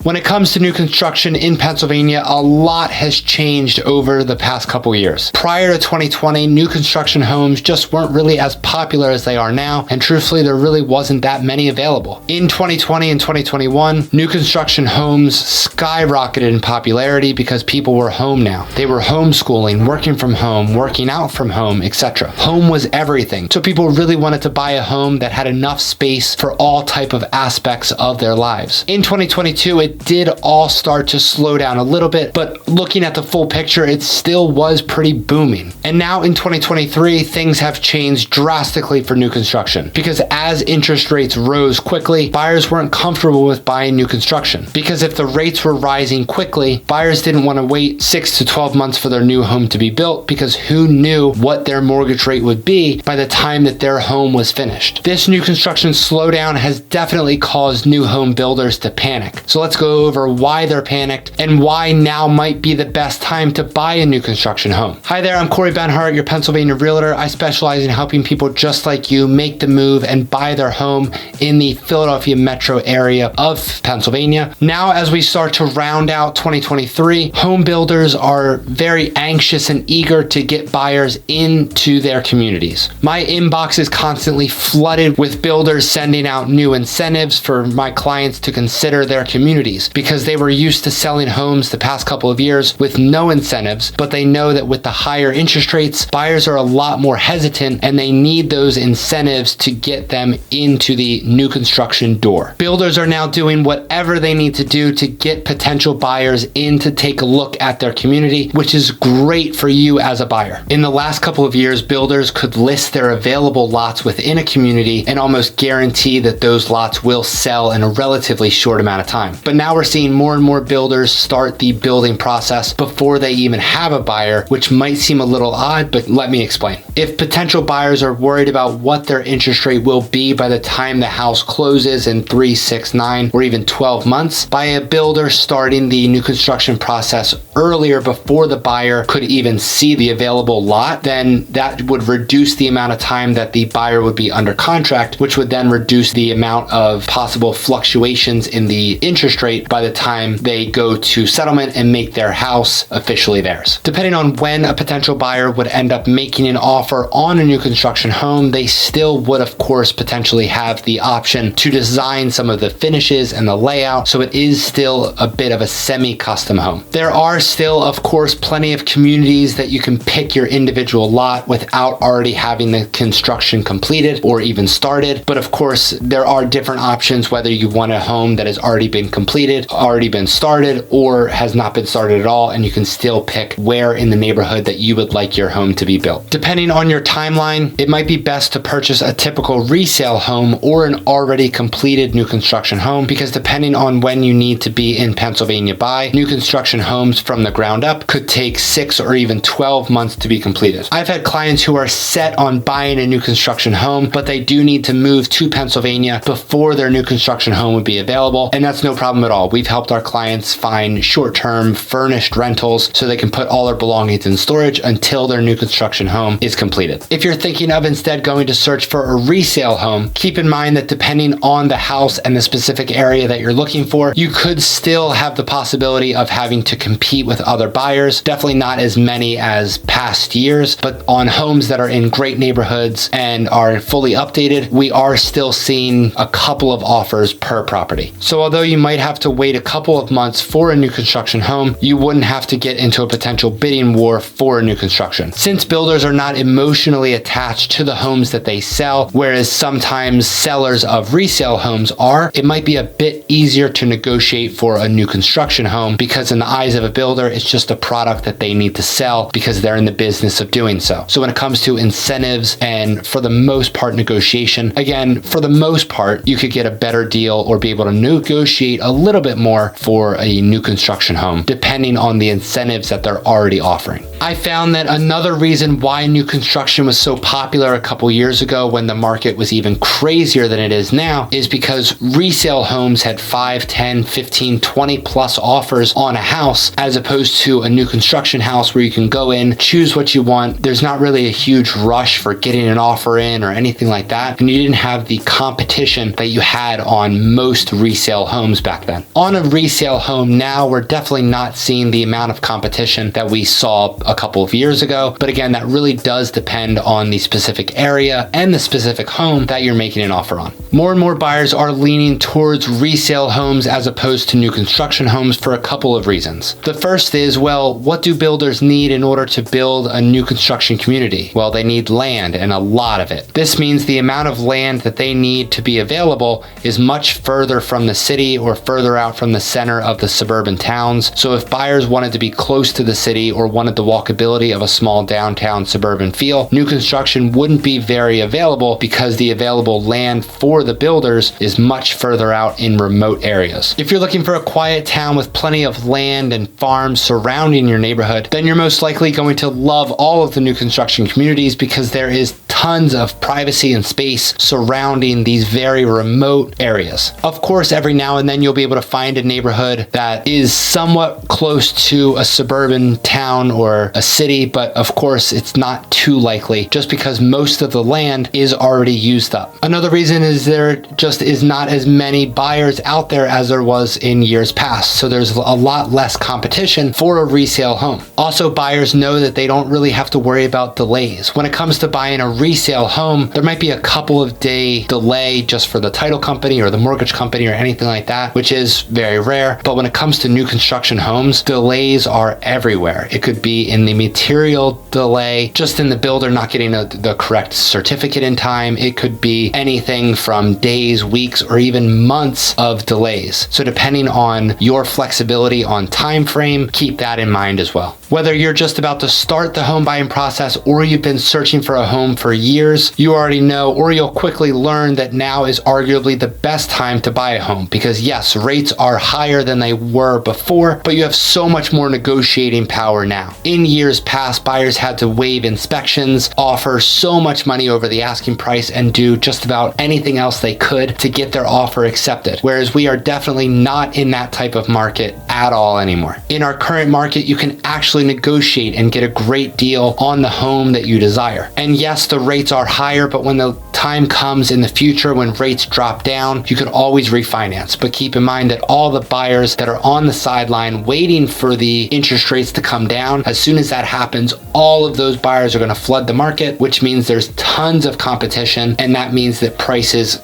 When it comes to new construction in Pennsylvania, a lot has changed over the past couple years. Prior to 2020, new construction homes just weren't really as popular as they are now, and truthfully, there really wasn't that many available. In 2020 and 2021, new construction homes skyrocketed in popularity because people were home now. They were homeschooling, working from home, working out from home, etc. Home was everything. So people really wanted to buy a home that had enough space for all type of aspects of their lives. In 2022, it did all start to slow down a little bit, but looking at the full picture, it still was pretty booming. And now in 2023, things have changed drastically for new construction because as interest rates rose quickly, buyers weren't comfortable with buying new construction. Because if the rates were rising quickly, buyers didn't want to wait 6 to 12 months for their new home to be built because who knew what their mortgage rate would be by the time that their home was finished. This new construction slowdown has definitely caused new home builders to panic. So let's go over why they're panicked and why now might be the best time to buy a new construction home. Hi there, I'm Corey Benhart, your Pennsylvania realtor. I specialize in helping people just like you make the move and buy their home in the Philadelphia metro area of Pennsylvania. Now, as we start to round out 2023, home builders are very anxious and eager to get buyers into their communities. My inbox is constantly flooded with builders sending out new incentives for my clients to consider their communities because they were used to selling homes the past couple of years with no incentives, but they know that with the higher interest rates, buyers are a lot more hesitant and they need those incentives to get them into the new construction door. Builders are now doing whatever they need to do to get potential buyers in to take a look at their community, which is great for you as a buyer. In the last couple of years, builders could list their available lots within a community and almost guarantee that those lots will sell in a relatively short amount of time. But now we're seeing more and more builders start the building process before they even have a buyer, which might seem a little odd, but let me explain. If potential buyers are worried about what their interest rate will be by the time the house closes in 3, 6, 9, or even 12 months, by a builder starting the new construction process earlier before the buyer could even see the available lot, then that would reduce the amount of time that the buyer would be under contract, which would then reduce the amount of possible fluctuations in the interest rate by the time they go to settlement and make their house officially theirs. Depending on when a potential buyer would end up making an offer on a new construction home, they still would of course potentially have the option to design some of the finishes and the layout, so it is still a bit of a semi-custom home. There are still of course plenty of communities that you can pick your individual lot without already having the construction completed or even started, but of course there are different options whether you want a home that has already been completed, already been started, or has not been started at all, and you can still pick where in the neighborhood that you would like your home to be built. Depending on your timeline, it might be best to purchase a typical resale home or an already completed new construction home because depending on when you need to be in Pennsylvania by, new construction homes from the ground up could take 6 or even 12 months to be completed. I've had clients who are set on buying a new construction home, but they do need to move to Pennsylvania before their new construction home would be available, and that's no problem at all. We've helped our clients find short-term furnished rentals so they can put all their belongings in storage until their new construction home is completed. If you're thinking of instead going to search for a resale home, keep in mind that depending on the house and the specific area that you're looking for, you could still have the possibility of having to compete with other buyers. Definitely not as many as past years, but on homes that are in great neighborhoods and are fully updated, we are still seeing a couple of offers per property. So although you might have to wait a couple of months for a new construction home, you wouldn't have to get into a potential bidding war for a new construction. Since builders are not emotionally attached to the homes that they sell, whereas sometimes sellers of resale homes are, it might be a bit easier to negotiate for a new construction home because in the eyes of a builder, it's just a product that they need to sell because they're in the business of doing so. So when it comes to incentives and for the most part negotiation, again, for the most part, you could get a better deal or be able to negotiate a little bit more for a new construction home, depending on the incentives that they're already offering. I found that another reason why new construction was so popular a couple years ago when the market was even crazier than it is now is because resale homes had 5, 10, 15, 20 plus offers on a house as opposed to a new construction house where you can go in, choose what you want. There's not really a huge rush for getting an offer in or anything like that. And you didn't have the competition that you had on most resale homes back then. then. On a resale home now, we're definitely not seeing the amount of competition that we saw a couple of years ago. But again, that really does depend on the specific area and the specific home that you're making an offer on. More and more buyers are leaning towards resale homes as opposed to new construction homes for a couple of reasons. The first is, well, what do builders need in order to build a new construction community? Well, they need land, and a lot of it. This means the amount of land that they need to be available is much further from the city or further out from the center of the suburban towns. So if buyers wanted to be close to the city or wanted the walkability of a small downtown suburban feel, new construction wouldn't be very available because the available land for the builders is much further out in remote areas. If you're looking for a quiet town with plenty of land and farms surrounding your neighborhood, then you're most likely going to love all of the new construction communities because there is tons of privacy and space surrounding these very remote areas. Of course, every now and then you'll be able to find a neighborhood that is somewhat close to a suburban town or a city, but of course it's not too likely just because most of the land is already used up. Another reason is there just is not as many buyers out there as there was in years past, so there's a lot less competition for a resale home. Also, buyers know that they don't really have to worry about delays. When it comes to buying a resale home, there might be a couple of day delay just for the title company or the mortgage company or anything like that, which is very rare. But when it comes to new construction homes, delays are everywhere. It could be in the material delay, just in the builder not getting the correct certificate in time. It could be anything from days, weeks, or even months of delays. So depending on your flexibility on time frame, keep that in mind as well. Whether you're just about to start the home buying process or you've been searching for a home for years, you already know, or you'll quickly learn that now is arguably the best time to buy a home because yes, rates are higher than they were before, but you have so much more negotiating power now. In years past, buyers had to waive inspections, offer so much money over the asking price, and do just about anything else they could to get their offer accepted. Whereas we are definitely not in that type of market at all anymore. In our current market, you can actually negotiate and get a great deal on the home that you desire. And yes, the rates are higher, but when the time comes in the future when rates drop down, you can always refinance. But keep in mind that all the buyers that are on the sideline waiting for the interest rates to come down, as soon as that happens, all of those buyers are going to flood the market, which means there's tons of competition, and that means that prices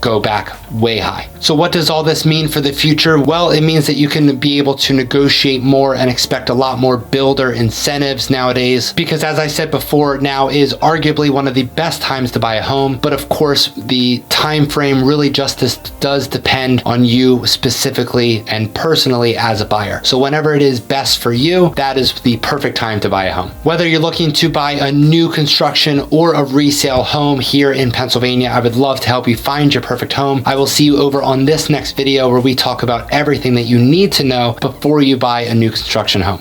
go back way high. So what does all this mean for the future? Well, it means that you can be able to negotiate more and expect a lot more builder incentives nowadays, because as I said before, now is arguably one of the best times to buy a home. But of course, the time frame really just does depend on you specifically and personally as a buyer. So whenever it is best for you, that is the perfect time to buy a home. Whether you're looking to buy a new construction or a resale home here in Pennsylvania, I would love to help you find your perfect home. I will see you over on this next video where we talk about everything that you need to know before you buy a new construction home.